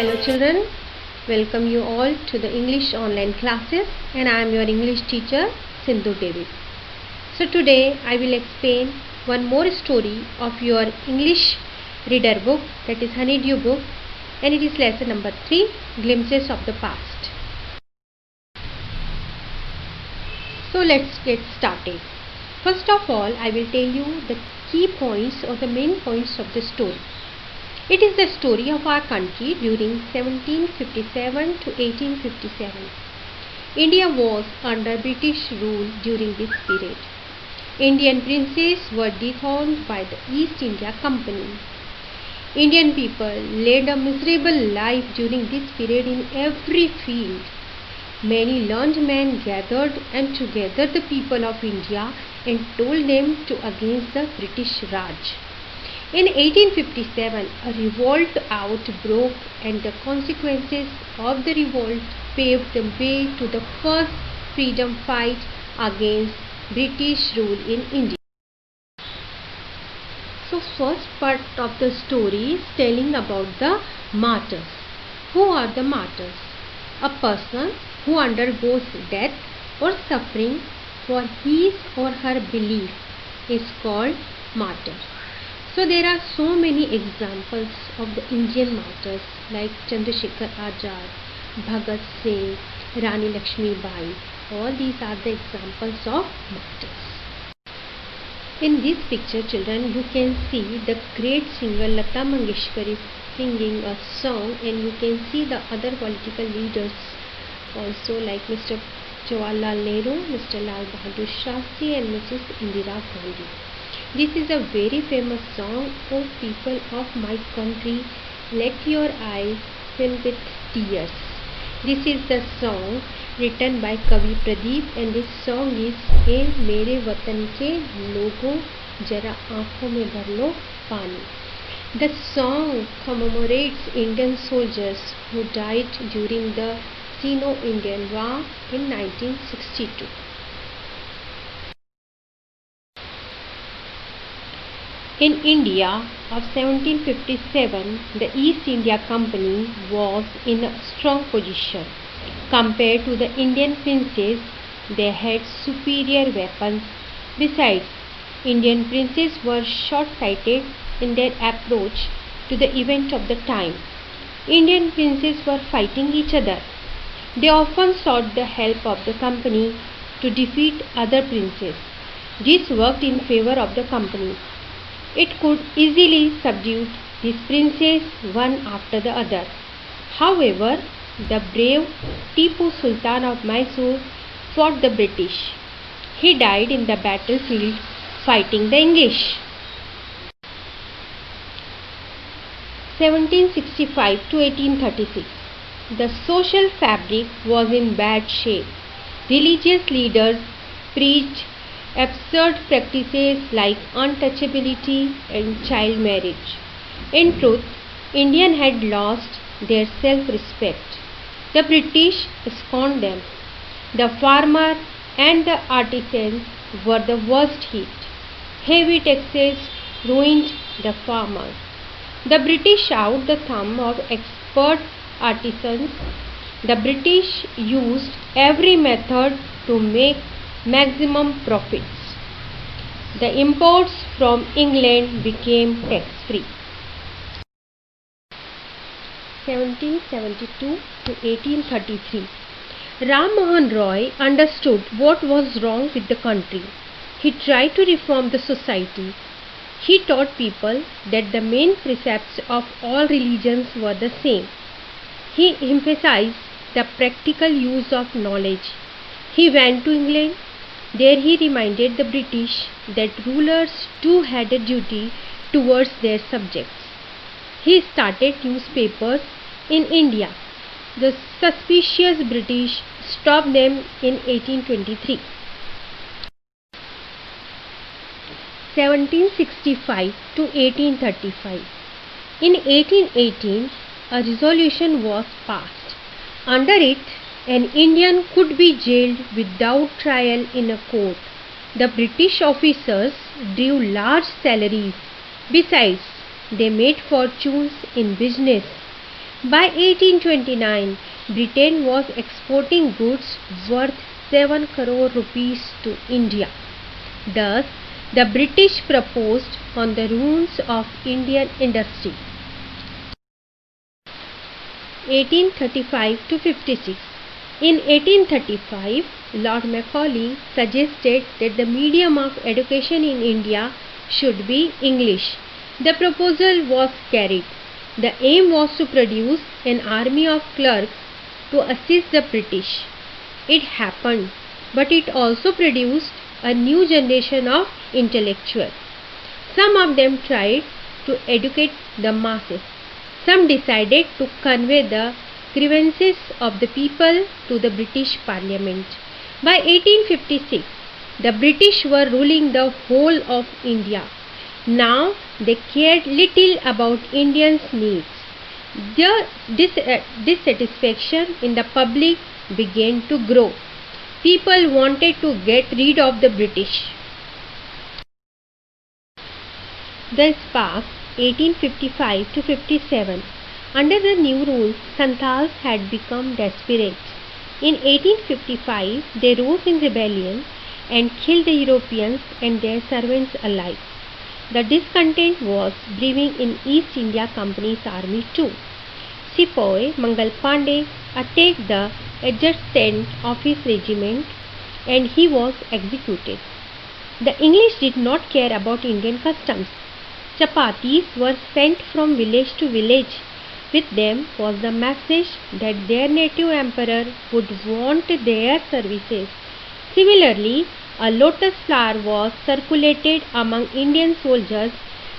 Hello children, welcome you all to the English online classes and I am your English teacher Sindhu David. So today I will explain one more story of your English reader book, that is Honeydew book, and it is lesson number 3, Glimpses of the Past. So let's get started. First of all, I will tell you the key points or the main points of the story. It is the story of our country during 1757 to 1857. India was under British rule during this period. Indian princes were dethroned by the East India Company. Indian people led a miserable life during this period in every field. Many learned men gathered and together the people of India and told them to against the British Raj. In 1857, a revolt outbroke and the consequences of the revolt paved the way to the first freedom fight against British rule in India. So first part of the story is telling about the martyrs. Who are the martyrs? A person who undergoes death or suffering for his or her belief is called martyr. So there are so many examples of the Indian martyrs like Chandrasekhar Azad, Bhagat Singh, Rani Lakshmi Bai. All these are the examples of martyrs. In this picture, children, you can see the great singer Lata Mangeshkar is singing a song, and you can see the other political leaders also like Mr. Jawaharlal Nehru, Mr. Lal Bahadur Shastri and Mrs. Indira Gandhi. This is a very famous song, O people of my country, let your eyes fill with tears. This is the song written by Kavi Pradeep, and this song is ए मेरे वतन के लोगों जरा आँखों में भर लो पानी. The song commemorates Indian soldiers who died during the Sino-Indian War in 1962. In India of 1757, the East India Company was in a strong position. Compared to the Indian princes, they had superior weapons. Besides, Indian princes were short-sighted in their approach to the event of the time. Indian princes were fighting each other. They often sought the help of the company to defeat other princes. This worked in favor of the company. It could easily subdue these princes one after the other. However, the brave Tipu Sultan of Mysore fought the British. He died in the battlefield fighting the English. 1765 to 1836. The social fabric was in bad shape. Religious leaders preached absurd practices like untouchability and child marriage. In truth, Indians had lost their self-respect. The British scorned them. The farmer and the artisans were the worst hit. Heavy taxes ruined the farmers. The British out the thumb of expert artisans. The British used every method to make maximum profits. The imports from England became tax-free. 1772 to 1833. Ram Mohan Roy understood what was wrong with the country. He tried to reform the society. He taught people that the main precepts of all religions were the same. He emphasized the practical use of knowledge. He went to England. There he reminded the British that rulers too had a duty towards their subjects. He started newspapers in India. The suspicious British stopped them in 1823. 1765 to 1835. In 1818, a resolution was passed. Under it, an Indian could be jailed without trial in a court. The British officers drew large salaries. Besides, they made fortunes in business. By 1829, Britain was exporting goods worth 7 crore rupees to India. Thus, the British proposed on the ruins of Indian industry. 1835 to 56. In 1835, Lord Macaulay suggested that the medium of education in India should be English. The proposal was carried. The aim was to produce an army of clerks to assist the British. It happened, but it also produced a new generation of intellectuals. Some of them tried to educate the masses. Some decided to convey the grievances of the people to the British Parliament. By 1856, the British were ruling the whole of India. Now they cared little about Indians' needs. Their dissatisfaction in the public began to grow. People wanted to get rid of the British. The spark 1855 to 57. Under the new rules, Santals had become desperate. In 1855, they rose in rebellion and killed the Europeans and their servants alike. The discontent was brewing in East India Company's army too. Sepoy Mangal Pandey attacked the adjutant of his regiment and he was executed. The English did not care about Indian customs. Chapatis were sent from village to village. With them was the message that their native emperor would want their services. Similarly, a lotus flower was circulated among Indian soldiers.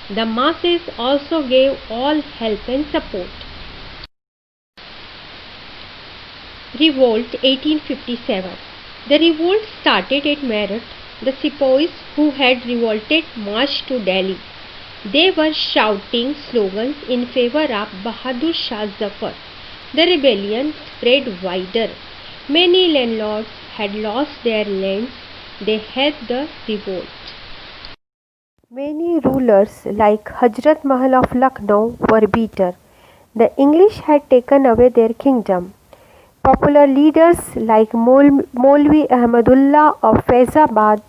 The masses also gave all help and support. Revolt 1857. The revolt started at Meerut. The sepoys who had revolted marched to Delhi. They were shouting slogans in favor of Bahadur Shah Zafar. The rebellion spread wider. Many landlords had lost their lands. They helped the revolt. Many rulers like Hazrat Mahal of Lucknow were bitter. The English had taken away their kingdom. Popular leaders like Maulvi Ahmadullah of Faizabad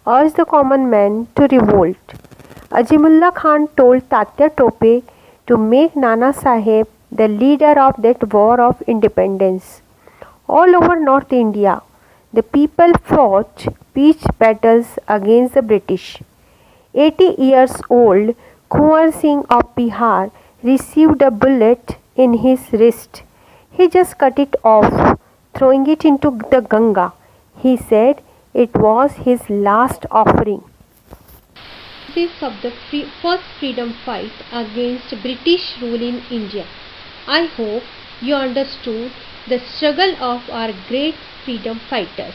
urged the common man to revolt. Azimullah Khan told Tatya Tope to make Nana Sahib the leader of that war of independence. All over North India, the people fought pitched battles against the British. 80 years old Kunwar Singh of Bihar received a bullet in his wrist. He just cut it off, throwing it into the Ganga. He said it was his last offering. This of the first freedom fight against British rule in India. I hope you understood the struggle of our great freedom fighters.